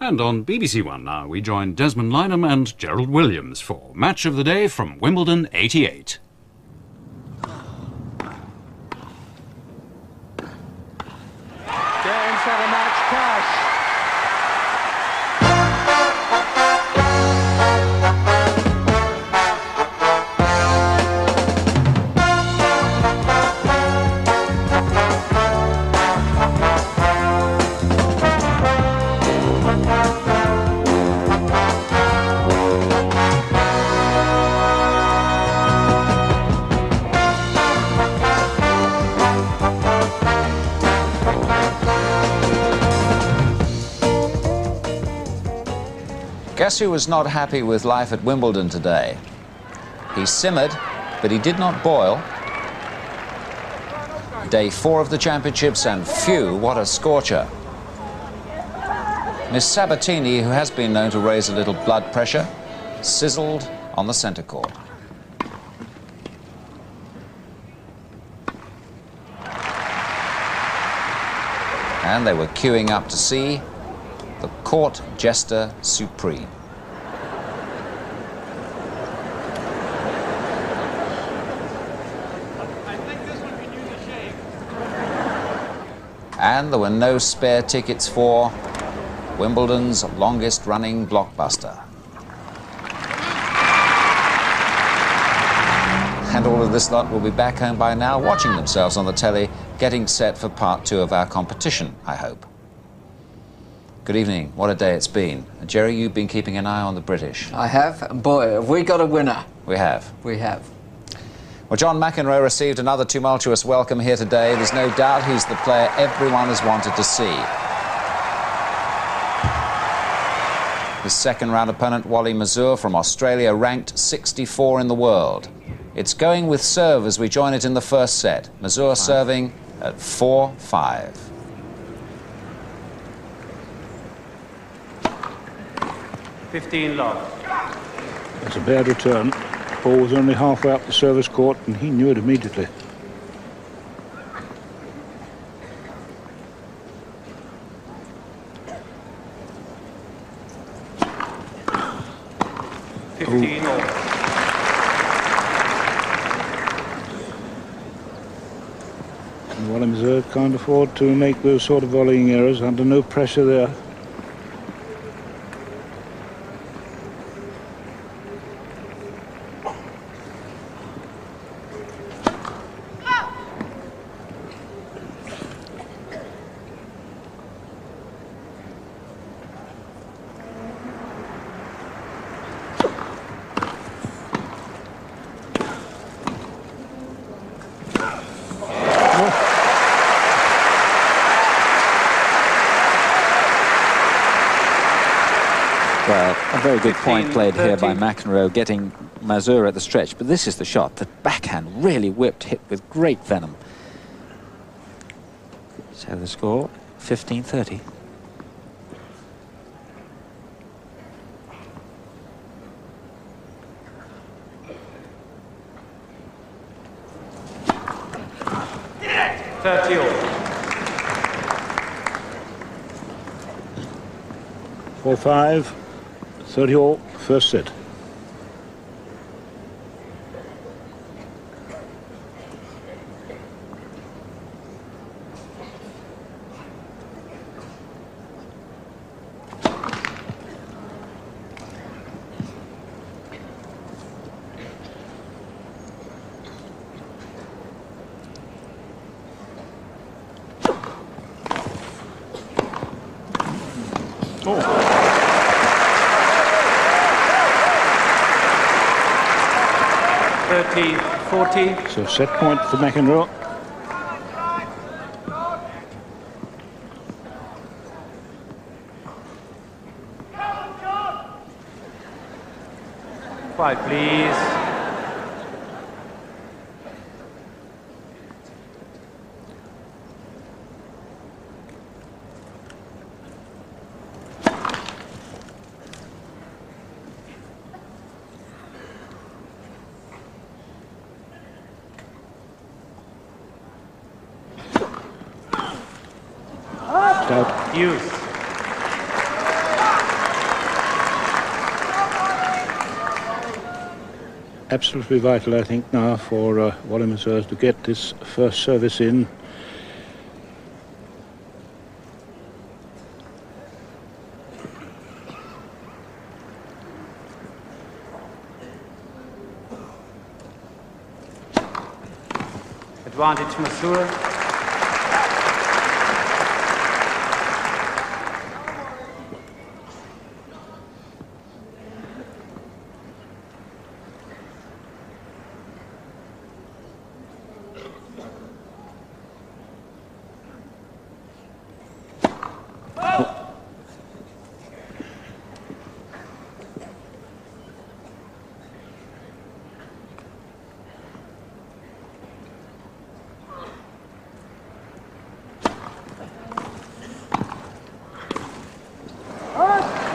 And on BBC One now, we join Desmond Lynham and Gerald Williams for Match of the Day from Wimbledon 88. Games had a match cash. Guess who was not happy with life at Wimbledon today? He simmered, but he did not boil. Day 4 of the championships, and phew, what a scorcher. Miss Sabatini, who has been known to raise a little blood pressure, sizzled on the centre court. And they were queuing up to see the court jester supreme. And there were no spare tickets for Wimbledon's longest running blockbuster. And all of this lot will be back home by now, watching themselves on the telly, getting set for part 2 of our competition, I hope. Good evening. What a day it's been. Jerry, you've been keeping an eye on the British. I have. And boy, have we got a winner. We have. We have. Well, John McEnroe received another tumultuous welcome here today. There's no doubt he's the player everyone has wanted to see. His second-round opponent, Wally Masur from Australia, ranked 64 in the world. It's going with serve as we join it in the first set. Masur serving at 4-5. Love. That's a bad return. Ball was only halfway up the service court and he knew it immediately. And Wally Masur can't afford to make those sort of volleying errors under no pressure there. Well, a very good point played here by McEnroe, getting Masur at the stretch. But this is the shot. The backhand really whipped, hit with great venom. So the score, 15-30. Four, 5, 30 all, first set. Oh. 30-40. So set point for McEnroe. Five, please. Out. Youth. Absolutely vital, I think, now for Wally Masur to get this first service in. Advantage Masur.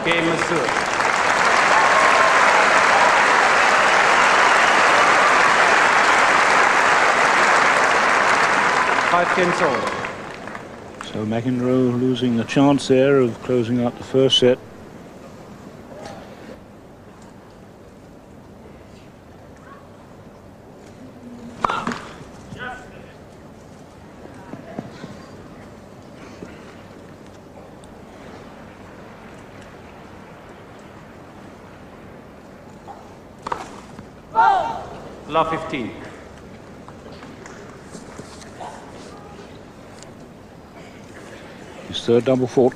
Game Masur. Five games all. So McEnroe losing a chance there of closing out the first set. Love 15. His third double fault.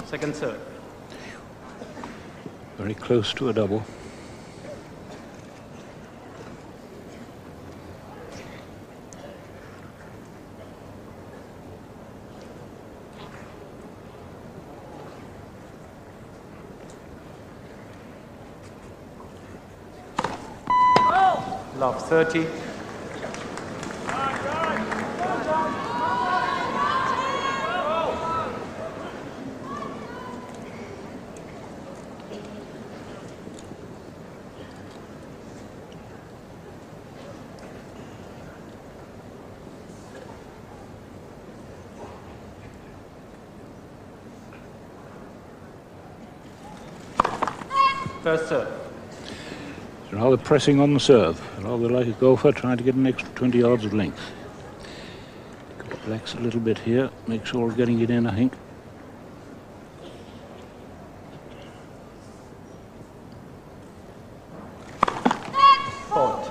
Second serve. Very close to a double. Love 30. First serve. Rather pressing on the serve, rather like a golfer trying to get an extra 20 yards of length. Could relax a little bit here, make sure we're getting it in, I think. Fault.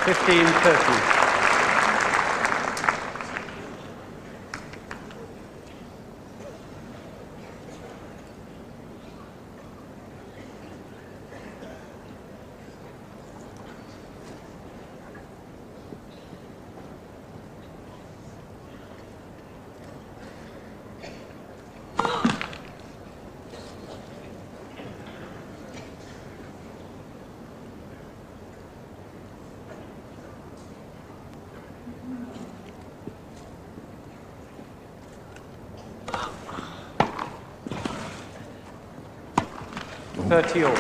Fifteen 30. Thirty all.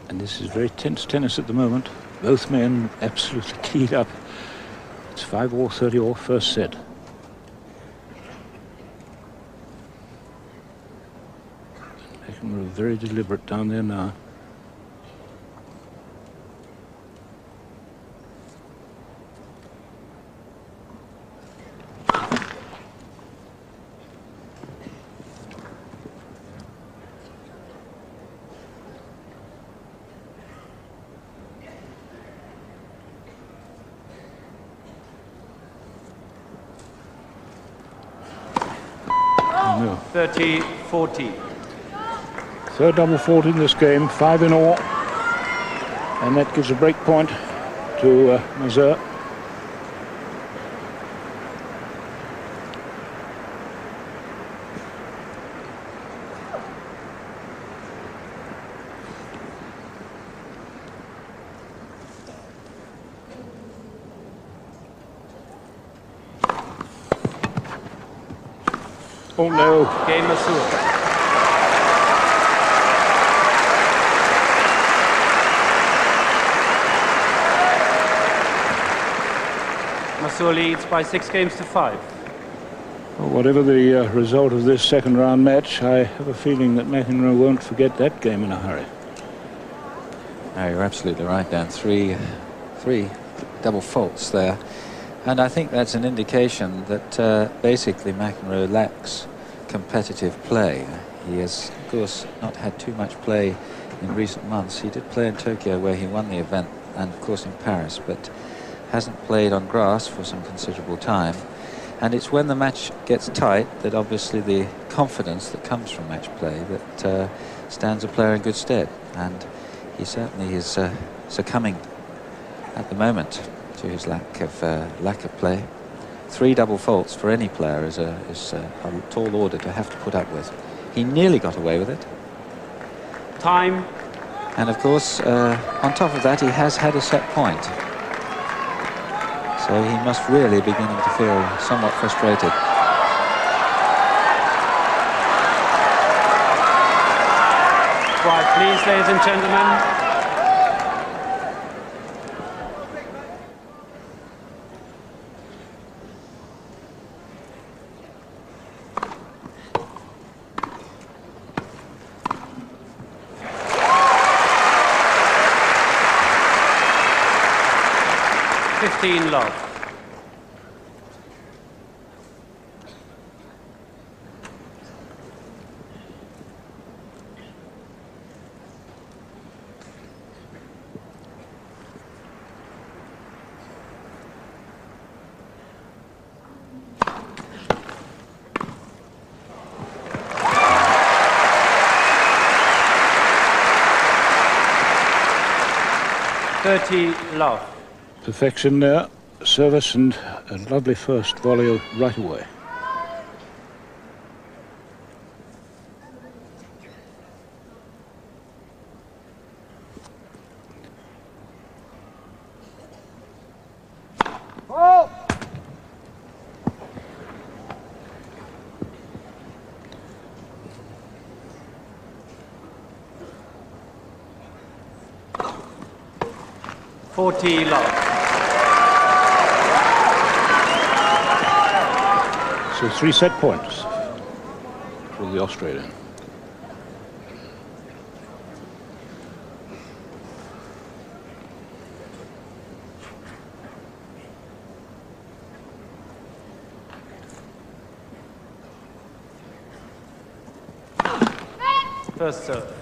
And this is very tense tennis at the moment. Both men absolutely keyed up. It's 5-all, 30-all, first set. McEnroe very deliberate down there now. No. 30 40. Third double fault in this game, 5 in all. And that gives a break point to Masur. Oh no. Game Masur. Masur leads by 6 games to 5. Well, whatever the result of this second round match, I have a feeling that McEnroe won't forget that game in a hurry. No, you're absolutely right, Dan. Three double faults there. And I think that's an indication that basically McEnroe lacks competitive play. He has, of course, not had too much play in recent months. He did play in Tokyo, where he won the event, and of course in Paris, but hasn't played on grass for some considerable time. And it's when the match gets tight that obviously the confidence that comes from match play that stands a player in good stead. And he certainly is succumbing at the moment to his lack of play. 3 double faults for any player is a tall order to have to put up with. He nearly got away with it. Time. And of course, on top of that, he has had a set point. So he must really be beginning to feel somewhat frustrated. Quiet, please, ladies and gentlemen. Love. Love. Perfection there. Service and a lovely first volley right away. Oh! Love. So 3 set points for the Australian. First serve.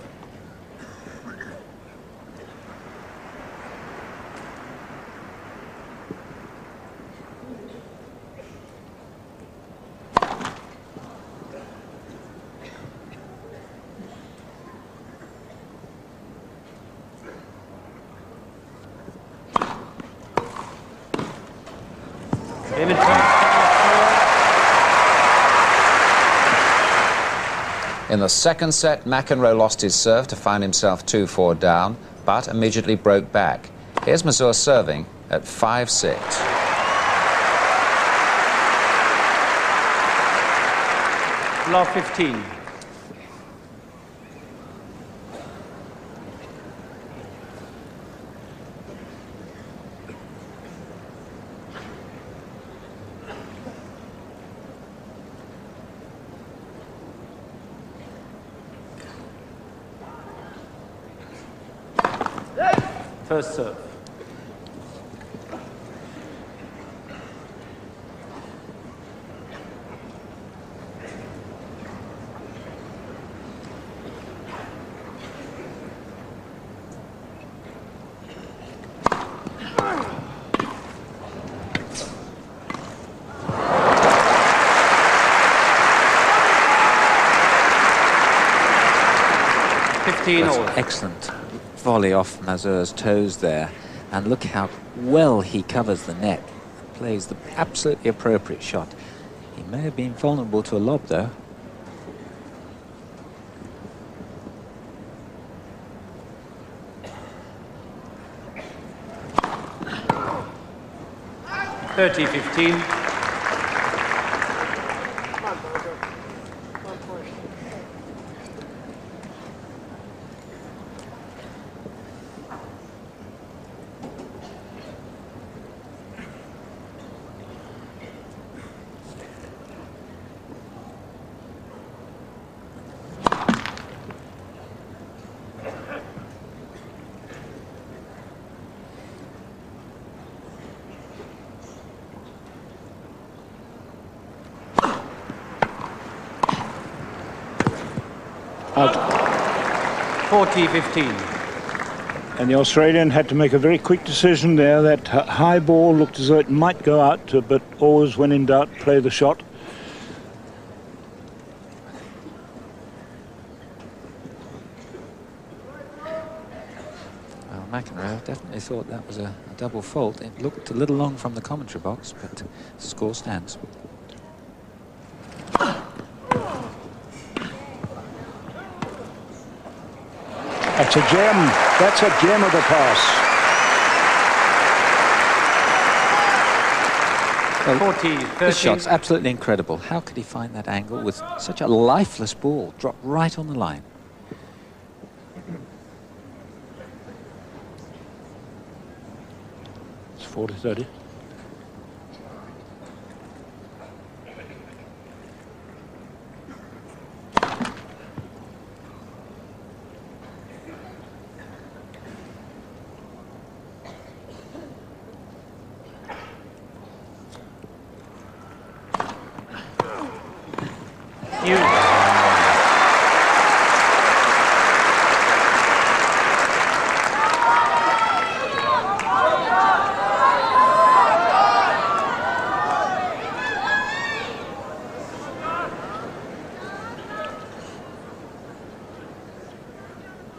In the second set, McEnroe lost his serve to find himself 2-4 down, but immediately broke back. Here's Masur serving at 5-6. Love 15. First serve. 15 That's all. an excellent volley off Masur's toes there. And look how well he covers the net. Plays the absolutely appropriate shot. He may have been vulnerable to a lob, though. (30-15). Out. 40-15. And the Australian had to make a very quick decision there. That high ball looked as though it might go out, but always, when in doubt, play the shot. Well, McEnroe definitely thought that was a double fault. It looked a little long from the commentary box, but the score stands. That's a gem. That's a gem of a pass. Well, 40-13. this shot's absolutely incredible. How could he find that angle with such a lifeless ball dropped right on the line? It's 40-30.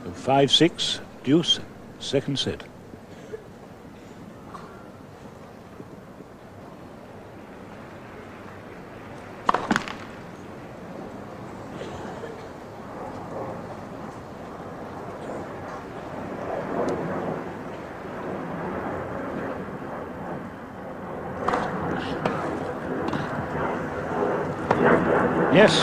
So 5-6, deuce, second set. Yes.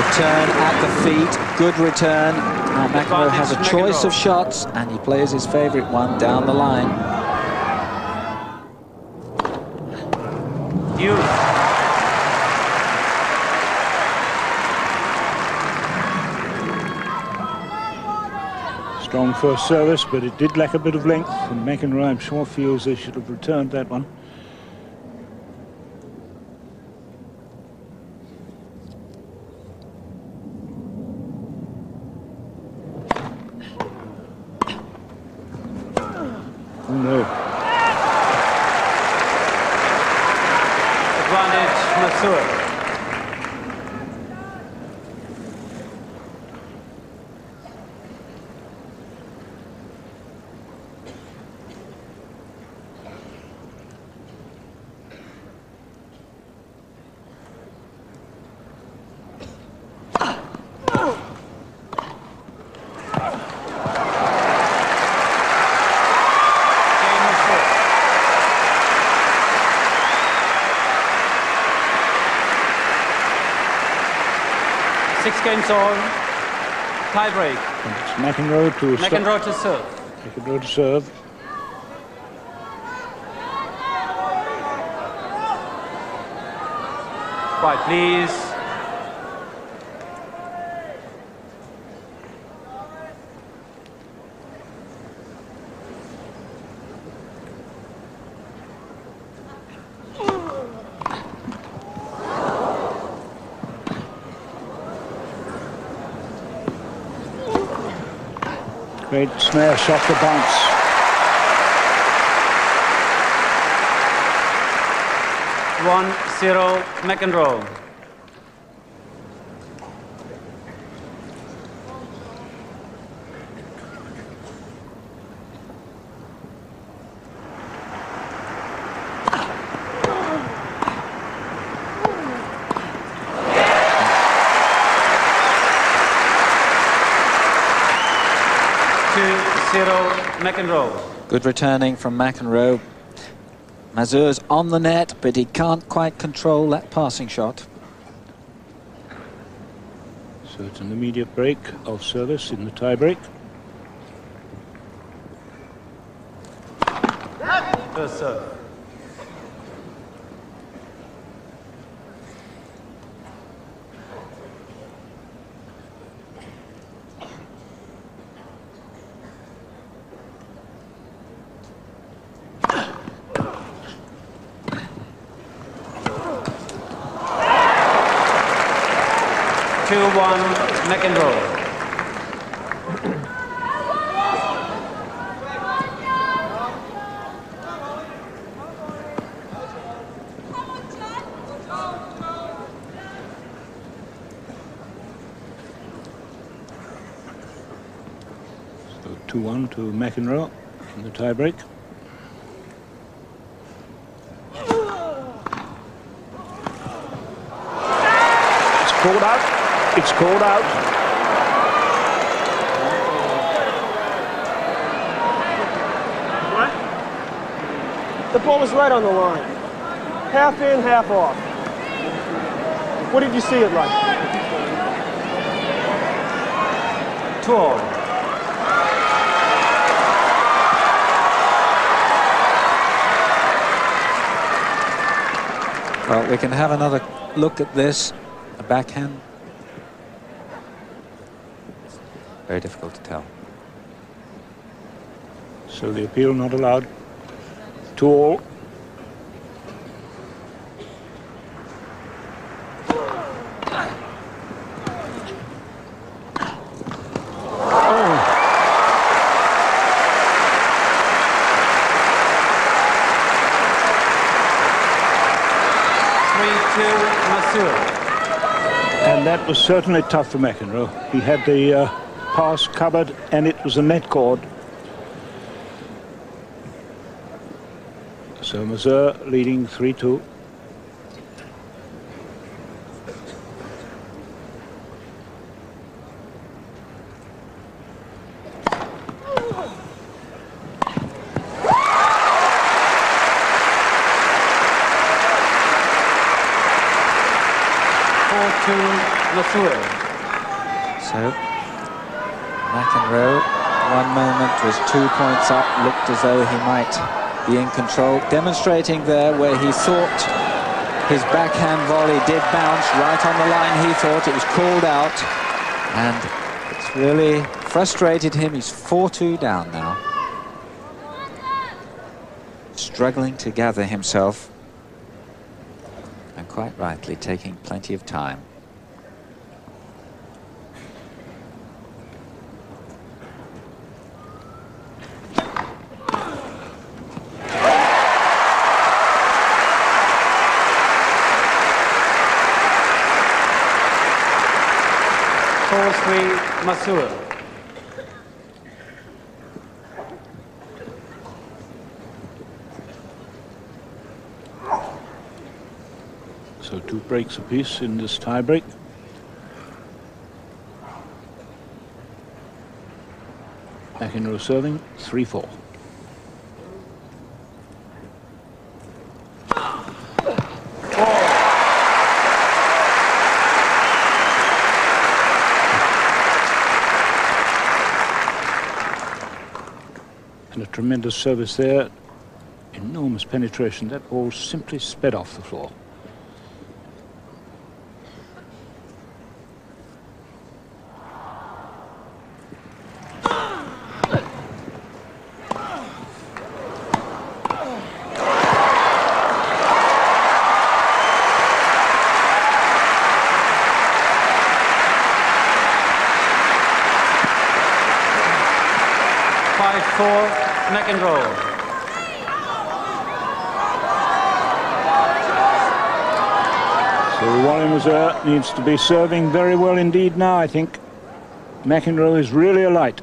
Return at the feet, good return. Now McEnroe has a choice of shots and he plays his favourite one down the line. Strong first service, but it did lack a bit of length, and McEnroe, I'm sure, feels they should have returned that one. Oh no. Advantage Masur. Six games on, tie break. It's McEnroe to McEnroe to serve. McEnroe to serve. Quiet, please. Great snare shot to bounce. 1-0 McEnroe. McEnroe. Good returning from McEnroe. Masur's on the net, but he can't quite control that passing shot. So it's an immediate break of service in the tie-break. First serve. McEnroe. So 2-1 to McEnroe in the tie-break. It's called out. It's called out. What? The ball was right on the line. Half in, half off. What did you see it like? 2-all. Well, we can have another look at this. A backhand. Very difficult to tell. So the appeal not allowed. 2-all. And that was certainly tough for McEnroe. He had the pass covered and it was a net cord. So Masur leading 3-2. So McEnroe, one moment was 2 points up, looked as though he might be in control, demonstrating there where he thought his backhand volley did bounce right on the line. He thought it was called out, and it's really frustrated him. He's 4-2 down now, struggling to gather himself, and quite rightly taking plenty of time. Masur. So 2 breaks apiece in this tie break. McEnroe serving 3-4. And a tremendous service there. Enormous penetration. That ball simply sped off the floor. McEnroe. Wally Masur needs to be serving very well indeed now, I think. McEnroe is really alight.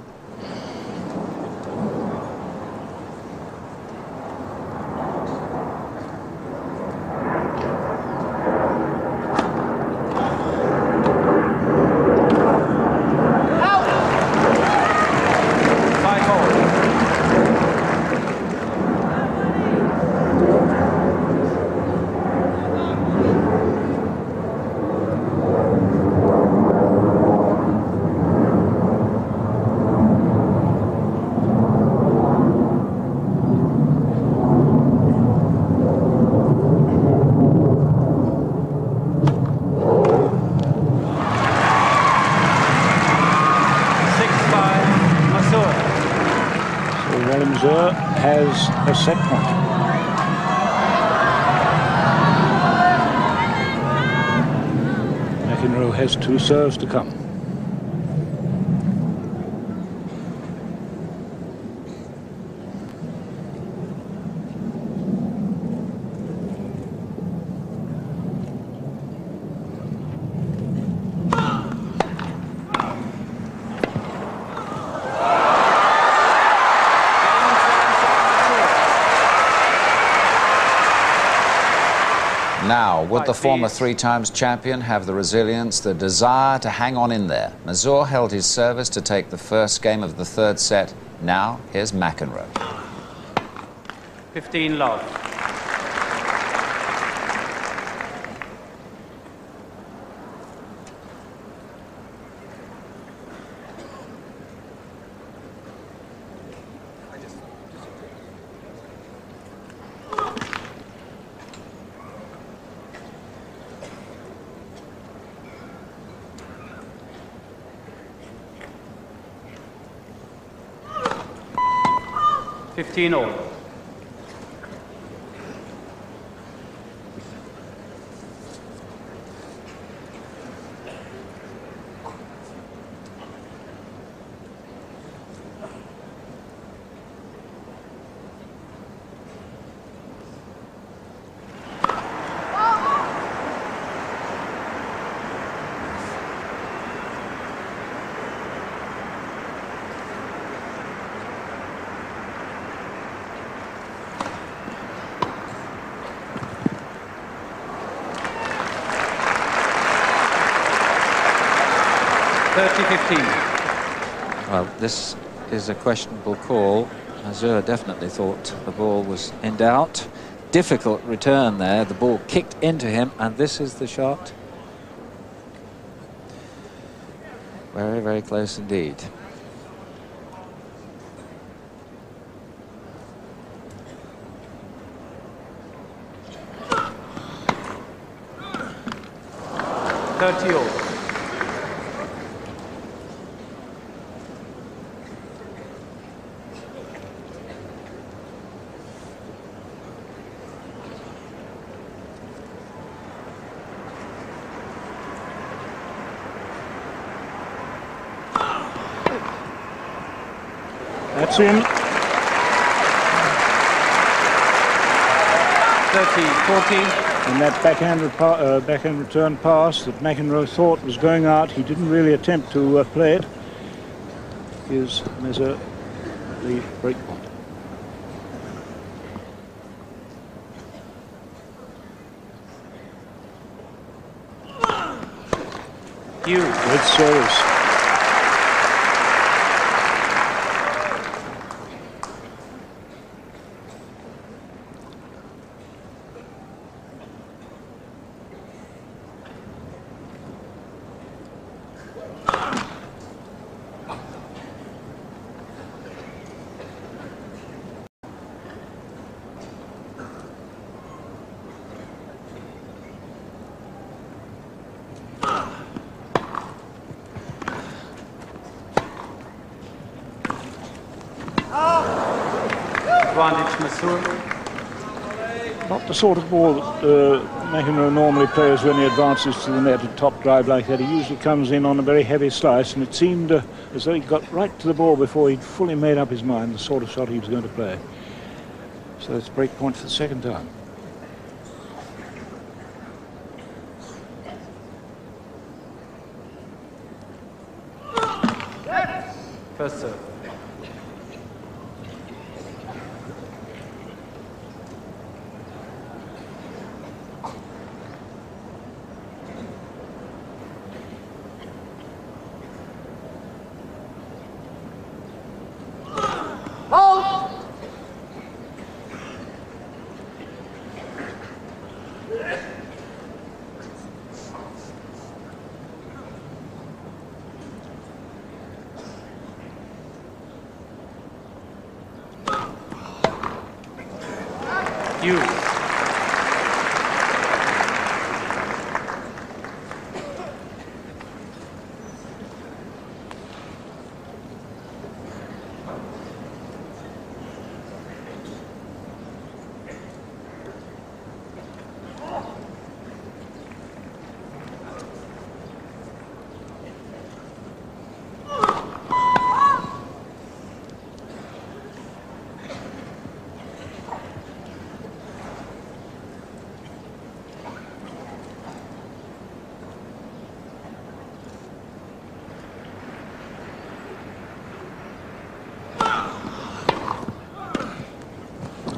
Masur has a set point. McEnroe has 2 serves to come. Now, would the former 3-times champion have the resilience, the desire to hang on in there? Masur held his service to take the first game of the 3rd set. Now, here's McEnroe. 15 love. Fifteen all. Well, this is a questionable call. Masur definitely thought the ball was in doubt. Difficult return there. The ball kicked into him, and this is the shot. Very, very close indeed. All. That's in. 30, 40. And that backhand return pass that McEnroe thought was going out, he didn't really attempt to play it. Gives Masur the break point. Good service. Advantage Masur. Not the sort of ball that McEnroe normally plays when he advances to the net, a top drive like that. He usually comes in on a very heavy slice, and it seemed as though he got right to the ball before he'd fully made up his mind the sort of shot he was going to play. So it's break point for the second time. First serve. You.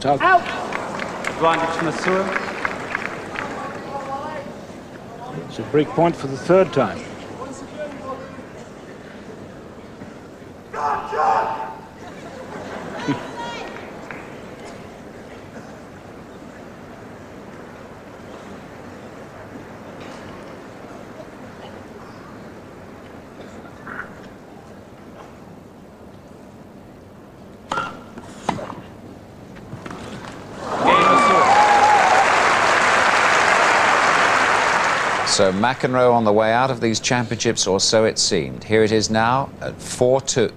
Out. Advantage Masur. It's a break point for the third time. So McEnroe on the way out of these championships, or so it seemed. Here it is now at 4-2.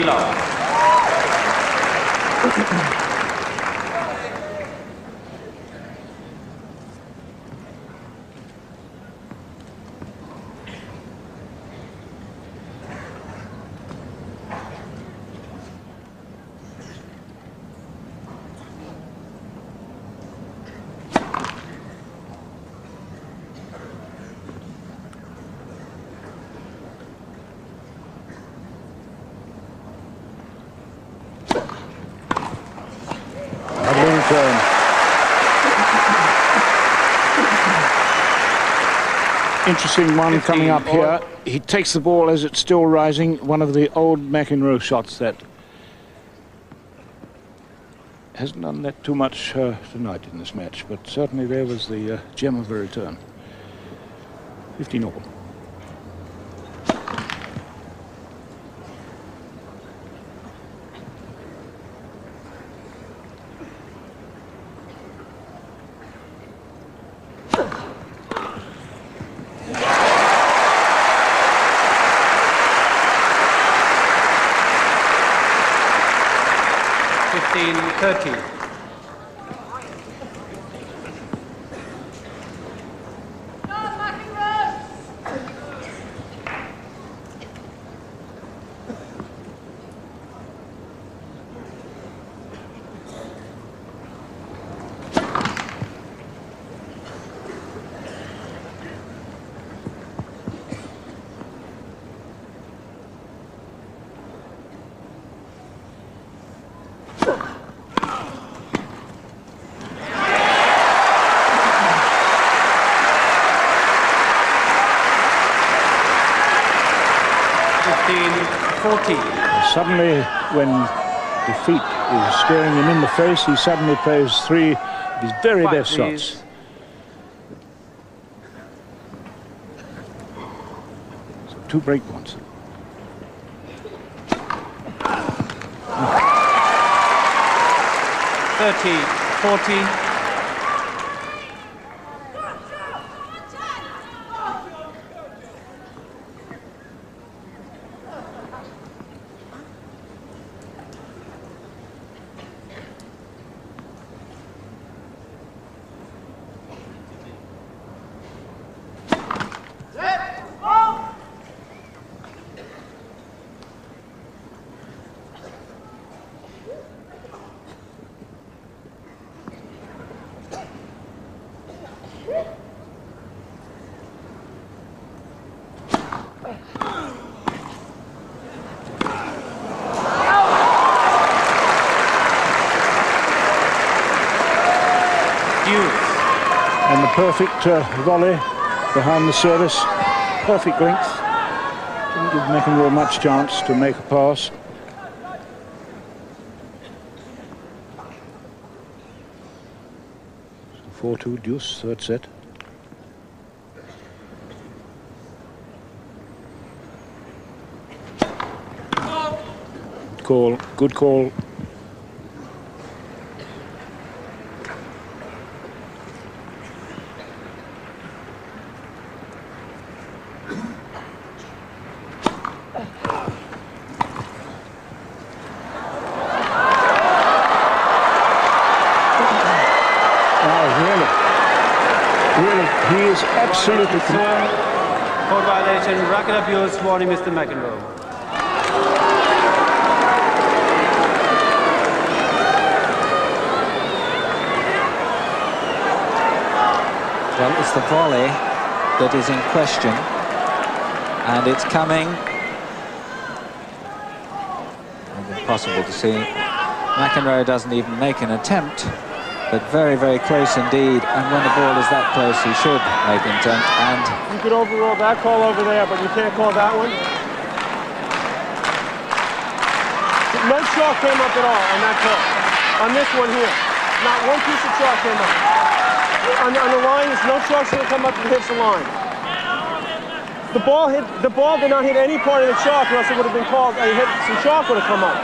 Love. Interesting one coming up here. He takes the ball as it's still rising. One of the old McEnroe shots that hasn't done that too much tonight in this match, but certainly there was the gem of a return. 15 all. Suddenly, when defeat is staring him in the face, he suddenly plays three of his very best shots. So 2 break points. $30-40. perfect volley behind the service. Perfect length. Didn't give McEnroe much chance to make a pass. So 4-2 deuce, third set. Call, good call. He is absolutely... Court violation, racket abuse, warning Mr. McEnroe. Well, it's the volley that is in question, and it's coming. And impossible to see. McEnroe doesn't even make an attempt, but very, very close indeed. And when the ball is that close, he should make an attempt. And you could overrule that call over there, but you can't call that one. No chalk came up at all on that call. On this one here, not one piece of chalk came up. On the line, there's no chalk going to come up that hits the line. The ball did not hit any part of the chalk, or else it would have been called. Some chalk would have come up.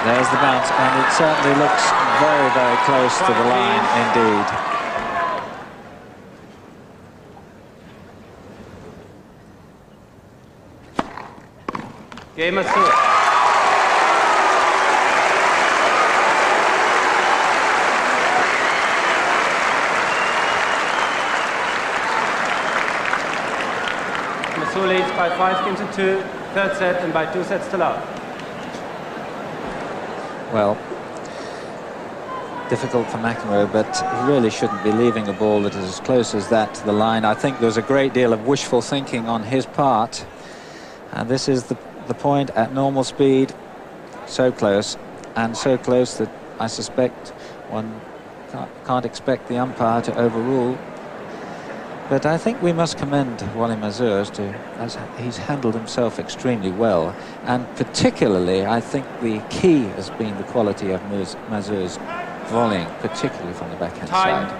There's the bounce, and it certainly looks very, very close to the line indeed. Game Masur. Masur leads by 5 games to 2, third set, and by 2 sets to love. Well, difficult for McEnroe, but he really shouldn't be leaving a ball that is as close as that to the line. I think there's a great deal of wishful thinking on his part, and this is the point at normal speed, so close, and so close that I suspect one can't expect the umpire to overrule. But I think we must commend Wally Masur as he's handled himself extremely well, and particularly I think the key has been the quality of Masur's volleying, particularly from the backhand side.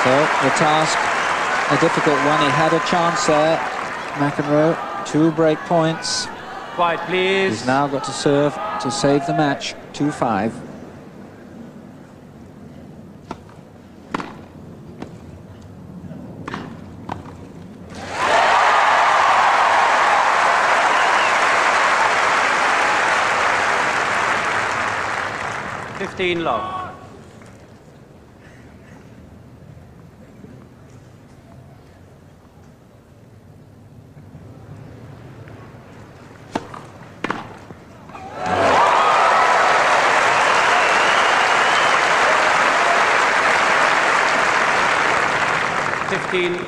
So the task, a difficult one. He had a chance there, McEnroe. 2 break points. Quiet, please. He's now got to serve to save the match. 2-5. Love.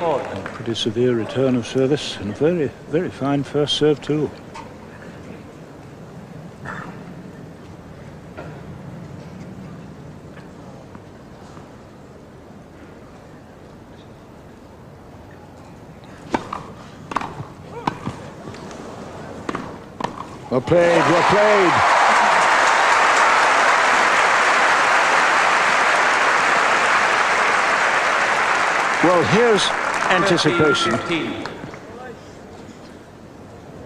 All. Pretty severe return of service, and a very, very fine first serve too. Well played, well played. Well, here's anticipation. 13-15.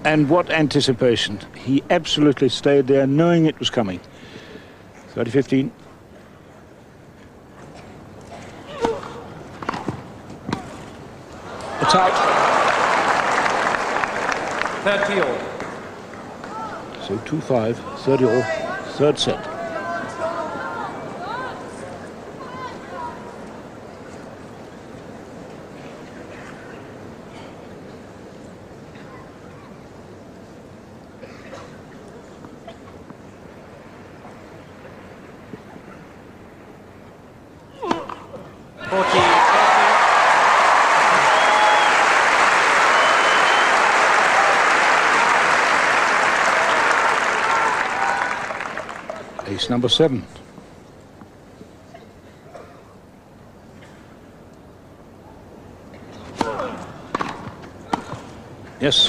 And what anticipation. He absolutely stayed there knowing it was coming. 30-15. It's out. 30 all. So 2-5, 30 all, third set. It's number 7. Yes.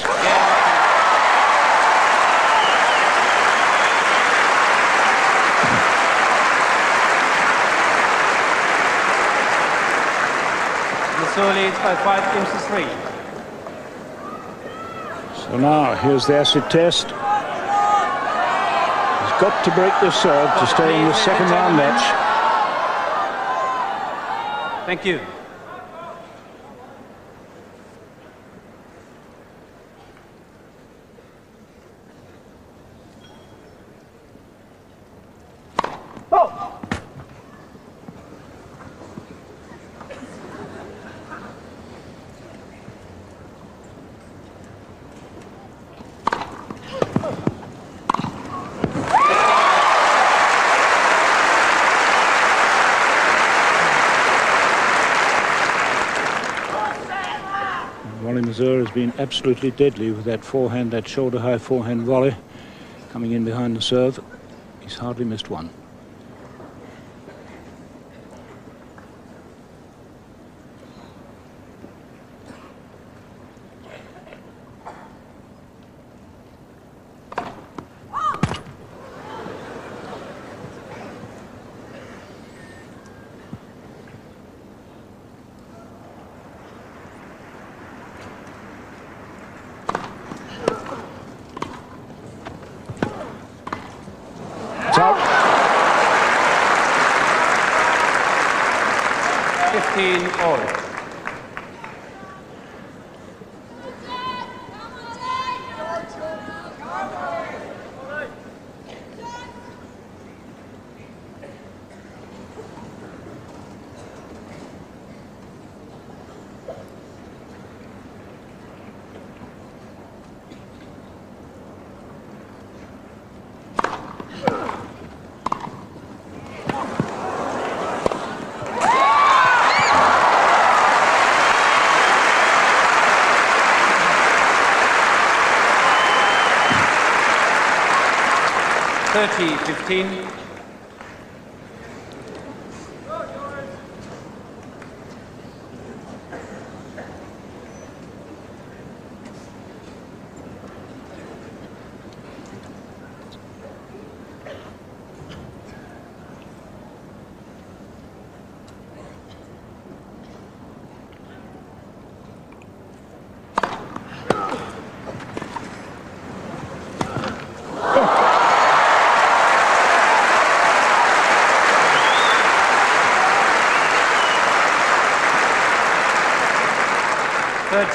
Masur leads by 5 games to 3. So now, here's the acid test. He's got to break this serve to stay in the second round match. Thank you. Wally Masur has been absolutely deadly with that forehand, that shoulder-high forehand volley coming in behind the serve. He's hardly missed one. It's out. 15 all. $30-15.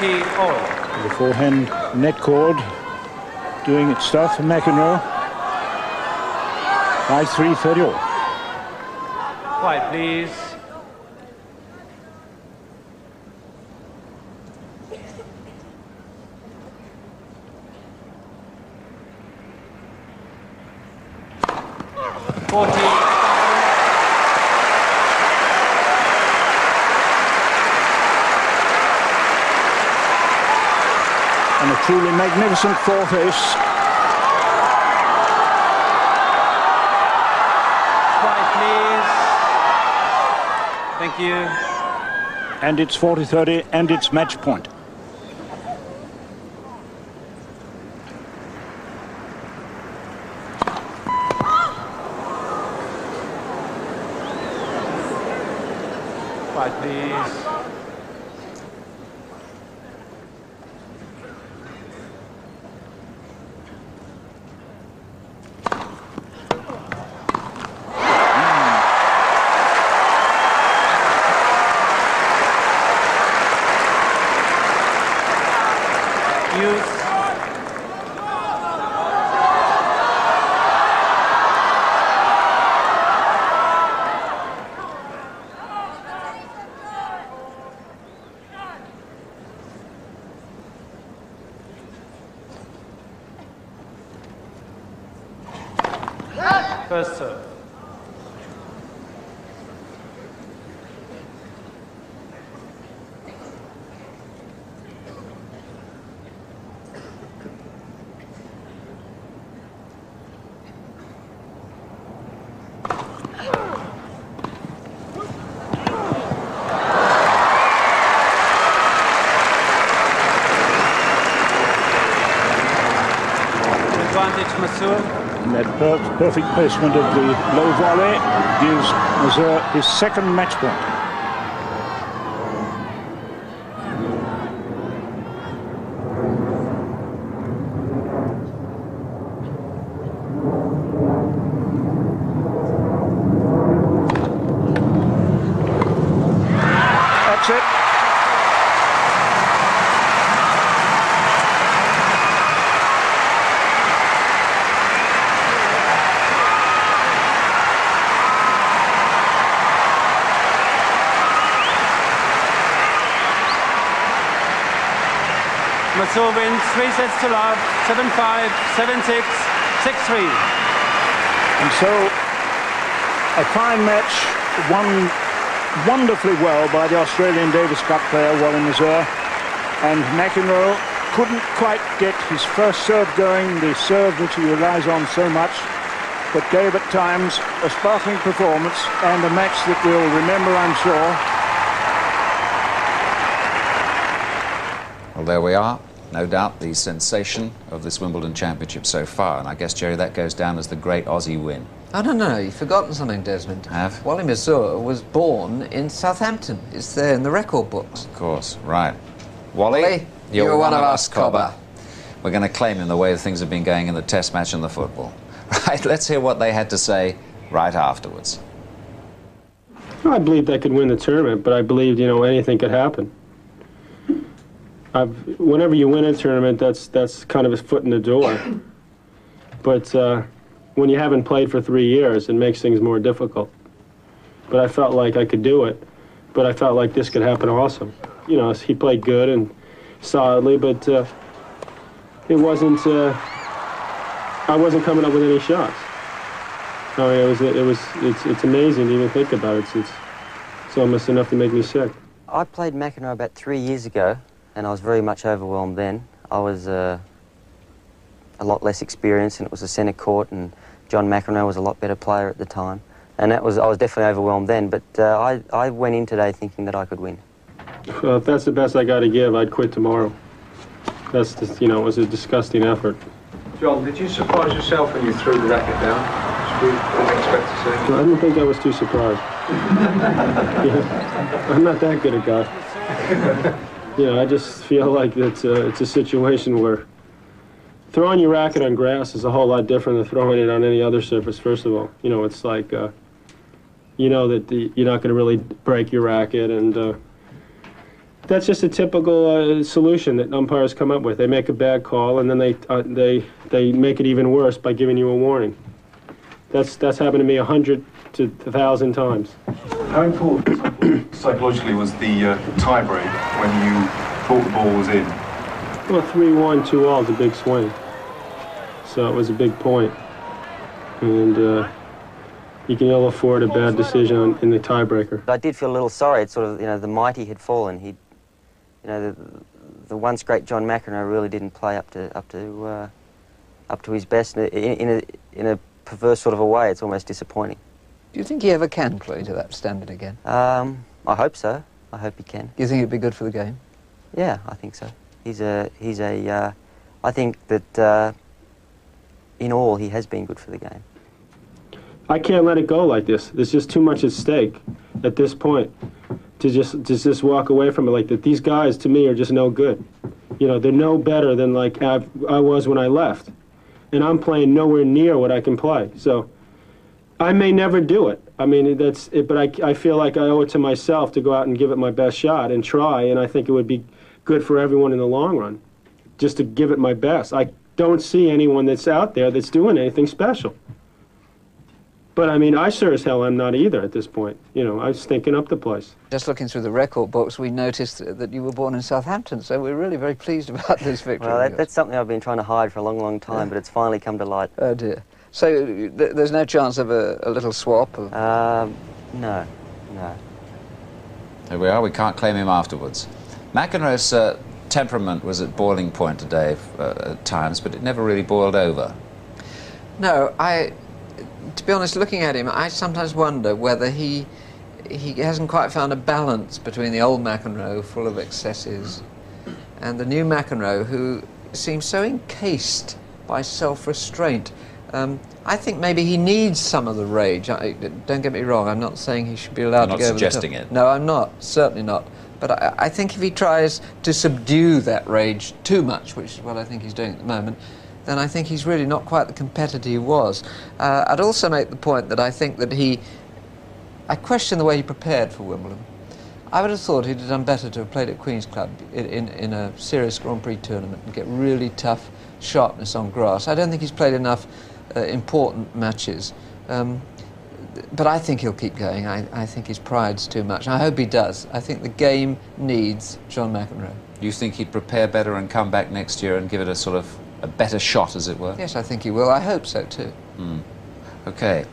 The forehand net cord doing its stuff for McEnroe. 5-3, 30 all. Quiet, please. And a truly magnificent fourth ace. Quiet, please. Thank you. And it's 40-30 and it's match point. Quiet, please. First serve. advantage, Masur. And that perfect placement of the low volley gives Masur his second match point. That's it. Masur wins 3 sets to love, 7-5, 7-6, 6-3. And so, a fine match, won wonderfully well by the Australian Davis Cup player, Wally Masur. And McEnroe couldn't quite get his first serve going, the serve which he relies on so much, but gave at times a sparkling performance and a match that we'll remember, I'm sure. Well, there we are. No doubt the sensation of this Wimbledon Championship so far. And I guess, Jerry, that goes down as the great Aussie win. I don't know, you've forgotten something, Desmond. Have? Wally Masur was born in Southampton. It's there in the record books. Of course, right. Wally, Wally, you're one of us, Cobber. We're going to claim him the way things have been going in the Test match and the football. Right, let's hear what they had to say right afterwards. I believed I could win the tournament, but I believed, you know, anything could happen. Whenever you win a tournament, that's kind of a foot in the door. But when you haven't played for 3 years, it makes things more difficult. But I felt like I could do it, but I felt like this could happen also. You know, he played good and solidly, but it wasn't. I wasn't coming up with any shots. I mean, it's amazing to even think about it. It's almost enough to make me sick. I played McEnroe about 3 years ago, and I was very much overwhelmed then. I was a lot less experienced, and it was a centre court, and John McEnroe was a lot better player at the time. And I was definitely overwhelmed then, but I went in today thinking that I could win. Well, if that's the best I got to give, I'd quit tomorrow. That's just, you know, it was a disgusting effort. John, did you surprise yourself when you threw the racket down? We didn't expect to see. I didn't think I was too surprised. Yeah, I'm not that good a guy. You know, I just feel like it's a situation where throwing your racket on grass is a whole lot different than throwing it on any other surface, first of all. You know, it's like, you know that you're not going to really break your racket, and that's just a typical solution that umpires come up with. They make a bad call, and then they make it even worse by giving you a warning. That's happened to me 100 to 1,000 times. How important psychologically was the tie-break when you thought the ball was in? Well, 3-1, 2-all is a big swing. So it was a big point. And you can ill afford a bad decision in the tiebreaker. I did feel a little sorry. It's sort of, you know, the mighty had fallen. You know, the once great John McEnroe really didn't play up to his best. In a perverse sort of a way, it's almost disappointing. Do you think he ever can play to that standard again? I hope so. I hope he can. Do you think it'd be good for the game? Yeah, I think so. I think that in all, he has been good for the game. I can't let it go like this. There's just too much at stake at this point to just walk away from it like that. These guys, to me, are just no good. You know, they're no better than like I was when I left. And I'm playing nowhere near what I can play. So I may never do it. I mean, that's it, but I feel like I owe it to myself to go out and give it my best shot and try, and I think it would be good for everyone in the long run, just to give it my best. I don't see anyone that's out there that's doing anything special. But, I mean, I sure as hell am not either at this point. You know, I'm stinking up the place. Just looking through the record books, we noticed that you were born in Southampton, so we're really very pleased about this victory. Well, that's something I've been trying to hide for a long, long time, but it's finally come to light. Oh, dear. So there's no chance of a little swap? No. Here we are. We can't claim him afterwards. McEnroe's temperament was at boiling point today at times, but it never really boiled over. No, to be honest, looking at him, I sometimes wonder whether he hasn't quite found a balance between the old McEnroe, full of excesses, and the new McEnroe, who seems so encased by self-restraint. I think maybe he needs some of the rage. Don't get me wrong, I'm not saying he should be allowed to go over the top. You're not suggesting it? No, I'm not, certainly not. But I think if he tries to subdue that rage too much, which is what I think he's doing at the moment, then I think he's really not quite the competitor he was. I'd also make the point that I think that I question the way he prepared for Wimbledon. I would have thought he'd have done better to have played at Queen's Club in a serious Grand Prix tournament and get really tough sharpness on grass. I don't think he's played enough important matches. But I think he'll keep going. I think his pride's too much. I hope he does. I think the game needs John McEnroe. You think he'd prepare better and come back next year and give it a sort of a better shot, as it were? Yes, I think he will. I hope so too. OK.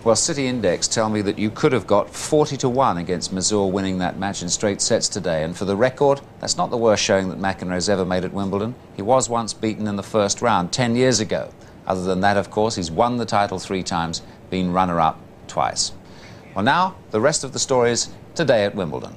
Well, City Index tell me that you could have got 40-1 against Masur winning that match in straight sets today. And for the record, that's not the worst showing that McEnroe's ever made at Wimbledon. He was once beaten in the first round 10 years ago. Other than that, of course, he's won the title 3 times, been runner-up twice. Well, now, the rest of the stories today at Wimbledon.